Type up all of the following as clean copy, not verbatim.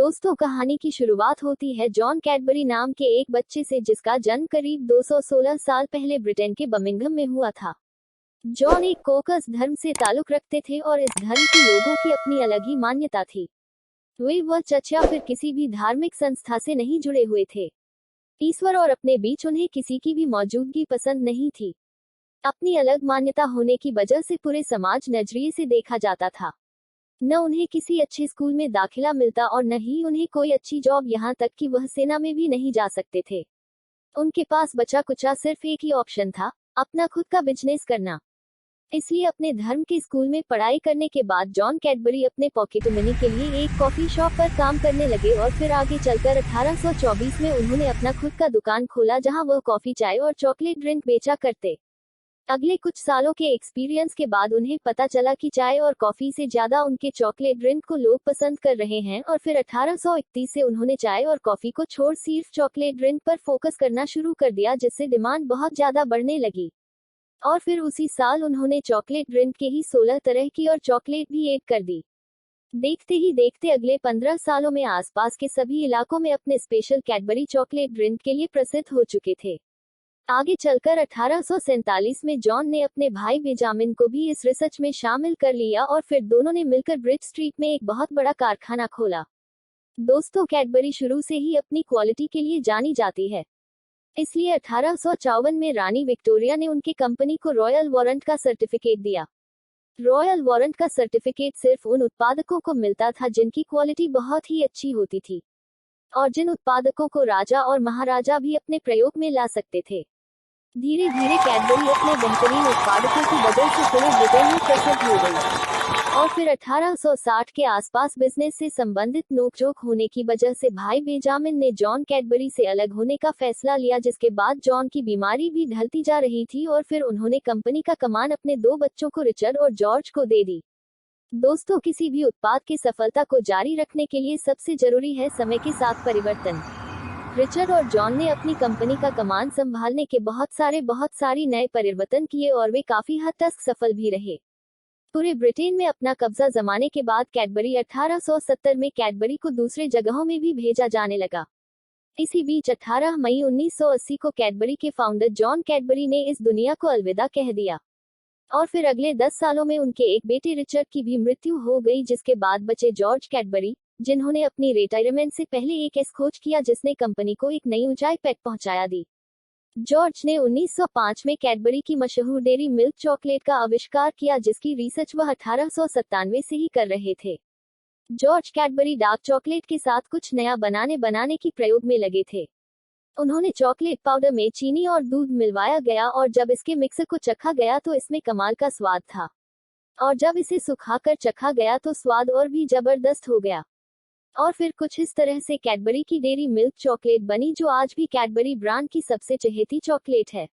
दोस्तों, कहानी की शुरुआत होती है जॉन कैडबरी नाम के एक बच्चे से जिसका जन्म करीब 216 साल पहले ब्रिटेन के बर्मिंघम में हुआ था। जॉन एक कोकस धर्म से ताल्लुक रखते थे और इस धर्म के लोगों की अपनी अलग ही मान्यता थी। वे चर्च या फिर किसी भी धार्मिक संस्था से नहीं जुड़े हुए थे। ईश्वर और अपने बीच उन्हें किसी की भी मौजूदगी पसंद नहीं थी। अपनी अलग मान्यता होने की वजह से पूरे समाज नजरिए से देखा जाता था। न उन्हें किसी अच्छे स्कूल में दाखिला मिलता और न ही उन्हें कोई अच्छी जॉब, यहाँ तक कि वह सेना में भी नहीं जा सकते थे। उनके पास बचा कुचा सिर्फ एक ही ऑप्शन था, अपना खुद का बिजनेस करना। इसलिए अपने धर्म के स्कूल में पढ़ाई करने के बाद जॉन कैडबरी अपने पॉकेट मनी के लिए एक कॉफी शॉप पर काम करने लगे और फिर आगे चलकर 1824 में उन्होंने अपना खुद का दुकान खोला जहां वह कॉफी, चाय और चॉकलेट ड्रिंक बेचा करते। अगले कुछ सालों के एक्सपीरियंस के बाद उन्हें पता चला कि चाय और कॉफी से ज्यादा उनके चॉकलेट ड्रिंक को लोग पसंद कर रहे हैं और फिर 1831 से उन्होंने चाय और कॉफी को छोड़ सिर्फ चॉकलेट ड्रिंक पर फोकस करना शुरू कर दिया, जिससे डिमांड बहुत ज्यादा बढ़ने लगी। और फिर उसी साल उन्होंने चॉकलेट ड्रिंक के ही 16 तरह की और चॉकलेट भी ऐड कर दी। देखते ही देखते अगले 15 सालों में आसपास के सभी इलाकों में अपने स्पेशल कैडबरी चॉकलेट ड्रिंक के लिए प्रसिद्ध हो चुके थे। आगे चलकर 1847 में जॉन ने अपने भाई बेंजामिन को भी इस रिसर्च में शामिल कर लिया और फिर दोनों ने मिलकर ब्रिज स्ट्रीट में एक बहुत बड़ा कारखाना खोला। दोस्तों, कैडबरी शुरू से ही अपनी क्वालिटी के लिए जानी जाती है। इसलिए 1854 में रानी विक्टोरिया ने उनकी कंपनी को रॉयल वारंट का सर्टिफिकेट दिया। रॉयल वारंट का सर्टिफिकेट सिर्फ उन उत्पादकों को मिलता था जिनकी क्वालिटी बहुत ही अच्छी होती थी और जिन उत्पादकों को राजा और महाराजा भी अपने प्रयोग में ला सकते थे। धीरे धीरे कैडबरी अपने बेहतरीन उत्पादकों की वजह से पूरे ब्रिटेन में प्रसिद्ध हो गई और फिर 1860 के आसपास बिजनेस से संबंधित नोकझोंक होने की वजह से भाई बेंजामिन ने जॉन कैडबरी से अलग होने का फैसला लिया, जिसके बाद जॉन की बीमारी भी ढलती जा रही थी और फिर उन्होंने कंपनी का कमान अपने दो बच्चों को, रिचर्ड और जॉर्ज को दे दी। दोस्तों, किसी भी उत्पाद की सफलता को जारी रखने के लिए सबसे जरूरी है समय के साथ परिवर्तन। रिचर्ड और जॉन ने अपनी कंपनी का कमान संभालने के बहुत सारी नए परिवर्तन किए और वे काफी हद तक सफल भी रहे। पूरे ब्रिटेन में अपना कब्जा जमाने के बाद कैडबरी 1870 में कैडबरी को दूसरे जगहों में भी भेजा जाने लगा। इसी बीच 18 मई 1980 को कैडबरी के फाउंडर जॉन कैडबरी ने इस दुनिया को अलविदा कह दिया और फिर अगले 10 सालों में उनके एक बेटे रिचर्ड की भी मृत्यु हो गई, जिसके बाद बचे जॉर्ज कैडबरी, जिन्होंने अपनी रिटायरमेंट से पहले एक ऐसी खोज किया जिसने कंपनी को एक नई ऊंचाई तक पहुंचाया दी। जॉर्ज ने 1905 में कैडबरी की मशहूर डेयरी मिल्क चॉकलेट का आविष्कार किया, जिसकी रिसर्च वह 1897 से ही कर रहे थे। जॉर्ज कैडबरी डार्क चॉकलेट के साथ कुछ नया बनाने की प्रयोग में लगे थे। उन्होंने चॉकलेट पाउडर में चीनी और दूध मिलवाया गया और जब इसके मिक्सर को चखा गया तो इसमें कमाल का स्वाद था और जब इसे सुखाकर चखा गया तो स्वाद और भी जबरदस्त हो गया। और फिर कुछ इस तरह से कैडबरी की डेयरी मिल्क चॉकलेट बनी, जो आज भी कैडबरी ब्रांड की सबसे चहेती चॉकलेट है।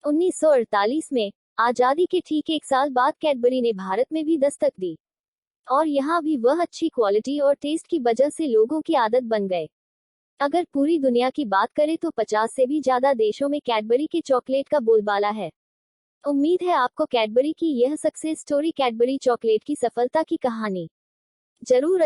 1948 में आजादी के ठीक एक साल बाद कैडबरी ने भारत में भी दस्तक दी और यहाँ भी वह अच्छी क्वालिटी और टेस्ट की वजह से लोगों की आदत बन गए। अगर पूरी दुनिया की बात करें तो 50 से भी ज्यादा देशों में कैडबरी के चॉकलेट का बोलबाला है। उम्मीद है आपको कैडबरी की यह सक्सेस स्टोरी, कैडबरी चॉकलेट की सफलता की कहानी जरूर